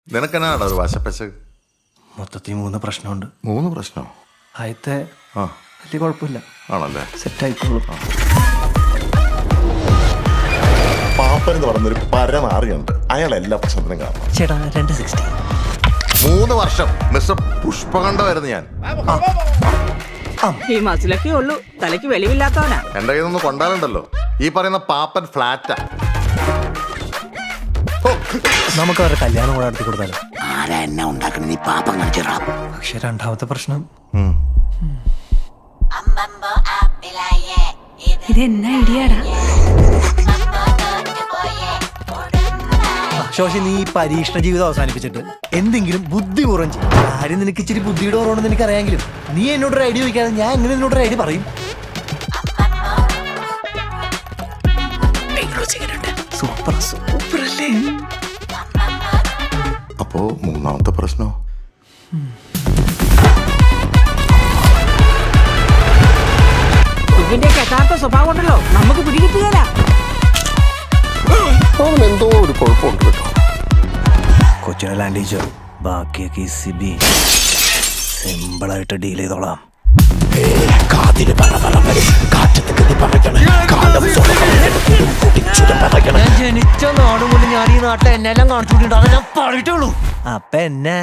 നിനക്കെന്നാണ് ഒരു വശപ്പശ? മൊത്തത്തിൽ 3 പ്രശ്നമുണ്ട്. 3 പ്രശ്നം? ആദ്യത്തെ ആ വലിയ കുഴപ്പമില്ല, ആണല്ലേ, സെറ്റായിക്കോളും. പാപ്പൻ എന്ന് പറയുന്നൊരു പരമാറിയുണ്ട്, അയാൾ എല്ലാ പ്രശ്നത്തിനും കാണണം. ചേട്ടാ 260. 3 വർഷം മിസ്റ്റർ പുഷ്പകണ്ഠമായിരുന്നു ഞാൻ. ഈ മസിലൊക്കെ ഉള്ളൂ, തലയ്ക്ക് വെളിവില്ലാത്തവനാ. എന്റെ കയ്യിൽ നിന്ന് കൊണ്ടാലുണ്ടല്ലോ ഈ പറയുന്ന പാപ്പൻ ഫ്ലാറ്റാ. നമുക്ക് അവരുടെ കല്യാണം കൂടെ നടത്തി കൊടുത്താലോ? ആരാ എന്നെ ഉണ്ടാക്കണ നീ പാപ്പം കാണിച്ചിടാ. പക്ഷെ രണ്ടാമത്തെ പ്രശ്നം ഇതെന്നാ ഐഡിയാടാ? ശോശി, നീ ഈ പരീക്ഷണ ജീവിതം അവസാനിപ്പിച്ചിട്ട് എന്തെങ്കിലും ബുദ്ധി കുറഞ്ഞ് കാര്യം നിനക്ക് ഇച്ചിരി ബുദ്ധിയുടെ കുറവുണ്ടെന്ന് എനിക്കറിയാമെങ്കിലും നീ എന്നോടൊരു ഐഡിയ ചോദിക്കാതെ ഞാൻ എങ്ങനെ എന്നോടൊരു ഐഡിയ പറയും? സൂപ്പർ സൂപ്പർ അല്ലേ? അപ്പോ 3ാമത്തെ പ്രശ്നം ഇതിന്റെ യഥാർത്ഥ സ്വഭാവം ഉണ്ടല്ലോ, നമുക്ക് പിടികിട്ടുകയില്ല. എന്തോ ഒരു കുഴപ്പമുണ്ട് കേട്ടോ. കൊച്ചിനെ ലാൻഡ് ചെയ്ച്ചോ, ബാക്കിയൊക്കെ സിബി സിമ്പിളായിട്ട് ഡീൽ ചെയ്തോളാം. ഞാൻ ജനിച്ച നാട് മുതൽ ഞാൻ ഈ നാട്ടിൽ എന്നെല്ലാം കാണിച്ചുകൊണ്ടിട്ടുണ്ട്, അത് ഞാൻ പറഞ്ഞിട്ടുള്ളൂ. അപ്പൊ എന്നെ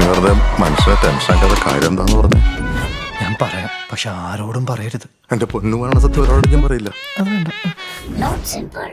വെറുതെ മനസ്സിനെ ടെൻഷനാക്കാത്ത കാര്യം എന്താന്ന് പറഞ്ഞു? ഞാൻ പറയാം, പക്ഷെ ആരോടും പറയരുത്. എന്റെ പൊന്നു വേണ സത്യം ഒരാളോട് ഞാൻ പറയില്ല. അത് വേണ്ട. Not simple.